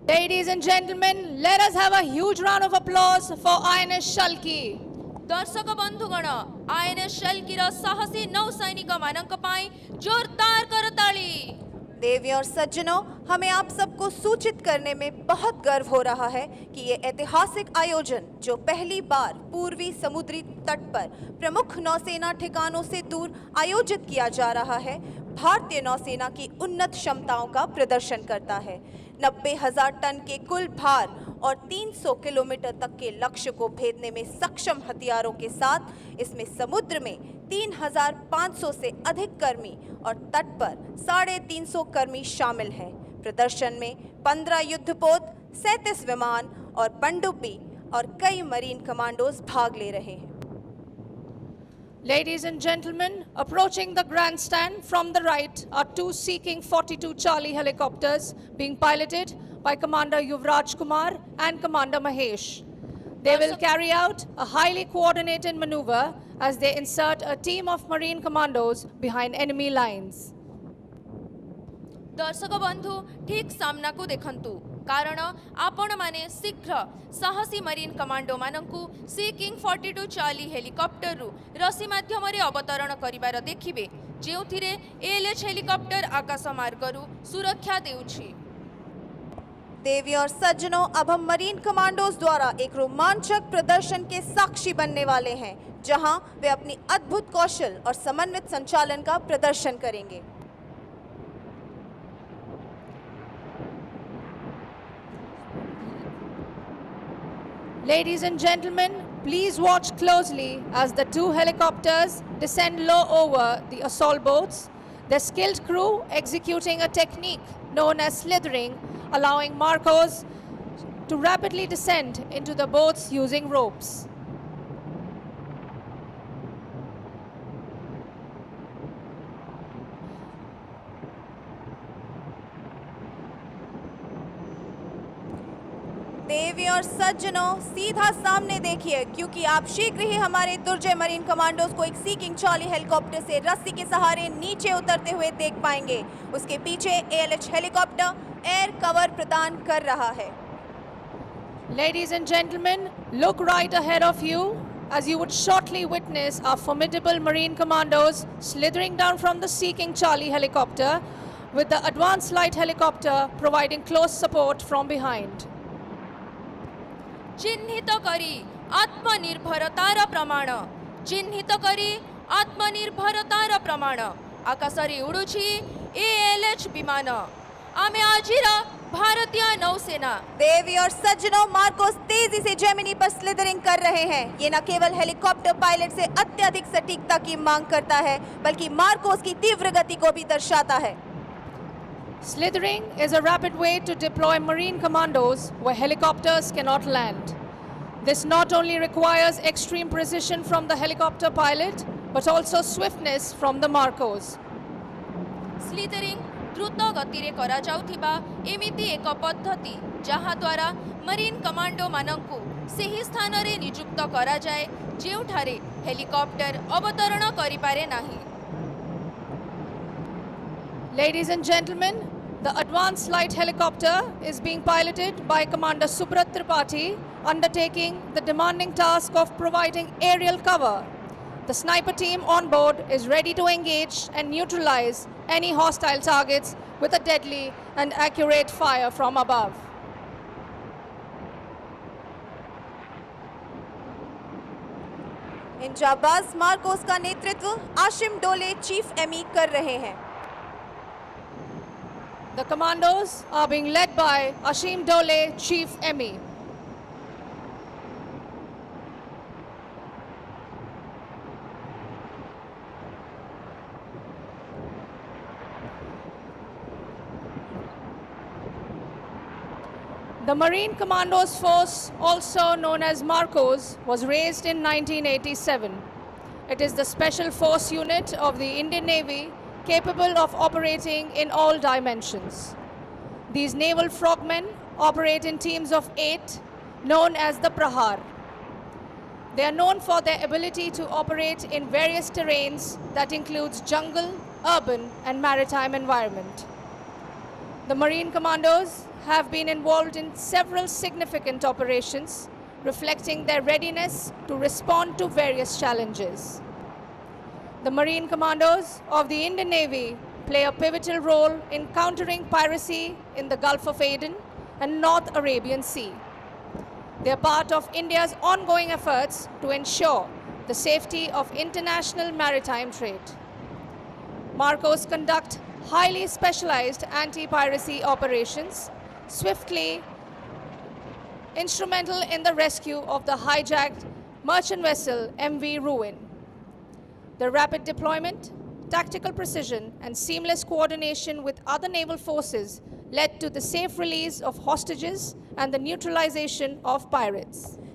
Ladies and gentlemen, let us have a huge round of applause for INS Shalki. दर्शक बंधुगण INS शल्कीर साहसी नौसैनिक मानक पाई जोरदार करताली। देवी और सज्जनों, हमें आप सबको सूचित करने में बहुत गर्व हो रहा है कि ये ऐतिहासिक आयोजन जो पहली बार पूर्वी समुद्री तट पर प्रमुख नौसेना ठिकानों से दूर आयोजित किया जा रहा है, भारतीय नौसेना की उन्नत क्षमताओं का प्रदर्शन करता है। 90,000 टन के कुल भार और 300 किलोमीटर तक के लक्ष्य को भेदने में सक्षम हथियारों के साथ इसमें समुद्र में 3,500 से अधिक कर्मी और तट पर 350 कर्मी शामिल हैं। प्रदर्शन में 15 युद्धपोत, 37 विमान और पनडुब्बी और कई मरीन कमांडोज भाग ले रहे हैं। Ladies and gentlemen, approaching the grandstand from the right are two Sea-King 42 Charlie helicopters being piloted by Commander Yuvraj Kumar and Commander Mahesh. They will carry out a highly coordinated maneuver as they insert a team of marine commandos behind enemy lines. दर्शक बंधु ठीक सामना को देखंतु कारण आपण माने शीघ्र साहसी मरीन कमांडो मानंकु सी किंग 42 चार्ली हेलिकॉप्टर रु रसी माध्यम रे अवतरण करिवार देखिबे जेउथिरे एएलएच हेलिकॉप्टर आकाश मार्गरु सुरक्षा देउछि। देवी और सज्जनों, अब हम मरीन कमांडोज द्वारा एक रोमांचक प्रदर्शन के साक्षी बनने वाले हैं, जहां वे अपनी अद्भुत कौशल और समन्वित संचालन का प्रदर्शन करेंगे। Ladies and gentlemen, please watch closely as the two helicopters descend low over the assault boats, their skilled crew executing a technique known as slithering, allowing Marcos to rapidly descend into the boats using ropes. देवी और सज्जनों, सीधा सामने देखिए, क्योंकि आप शीघ्र ही हमारे दुर्जय marine commandos को एक सी किंग चार्ली हेलीकॉप्टर से रस्सी के सहारे नीचे उतरते हुए देख पाएंगे। उसके पीछे एएलएच हेलीकॉप्टर एयर कवर प्रदान कर रहा है। Ladies and gentlemen, look right ahead of you as you would shortly witness our formidable marine commandos slithering down from the Sea King Charlie helicopter with the advanced light helicopter providing close support from behind. चिन्हित करी आत्मनिर्भरतार प्रमाण, चिन्हित करी आत्मनिर्भरतार प्रमाण आकाश रे उडुछि ALH विमान। आमे आजिर भारतीय नौसेना। देवी और सज्जनों, मार्कोस तेजी से जेमिनी पर स्लिदरिंग कर रहे हैं। ये न केवल हेलीकॉप्टर पायलट से अत्यधिक सटीकता की मांग करता है, बल्कि मार्कोस की तीव्र गति को भी दर्शाता है। Slithering is a rapid way to deploy marine commandos where helicopters cannot land. This not only requires extreme precision from the helicopter pilot, but also swiftness from the Marcos. स्लिथरिंग द्रुत गति रे करा जाउथिबा एमिति एक पद्धति जहा द्वारा मरीन कमांडो मानंकु सेही स्थान रे नियुक्त करा जाए जेउठारे हेलिकॉप्टर अवतरण करि पारे नाही। Ladies and gentlemen, the advanced light helicopter is being piloted by Commander Subrat Tripathi, undertaking the demanding task of providing aerial cover. The sniper team on board is ready to engage and neutralize any hostile targets with a deadly and accurate fire from above. इन जाबाज MARCOS का नेतृत्व आशिम डोले chief Amy कर रहे हैं। The commandos are being led by Ashim Dole, Chief Emmy. The Marine Commandos Force, also known as Marcos, was raised in 1987. It is the special force unit of the Indian Navy capable of operating in all dimensions. These naval frogmen operate in teams of 8, known as the Prahar. They are known for their ability to operate in various terrains that includes jungle, urban, and maritime environment. The Marine Commandos have been involved in several significant operations, reflecting their readiness to respond to various challenges. The Marine Commandos of the Indian Navy play a pivotal role in countering piracy in the Gulf of Aden and North Arabian Sea. They are part of India's ongoing efforts to ensure the safety of international maritime trade. Marcos conduct highly specialized anti-piracy operations, swiftly instrumental in the rescue of the hijacked merchant vessel MV Ruin. The rapid deployment, tactical precision, and seamless coordination with other naval forces led to the safe release of hostages and the neutralization of pirates.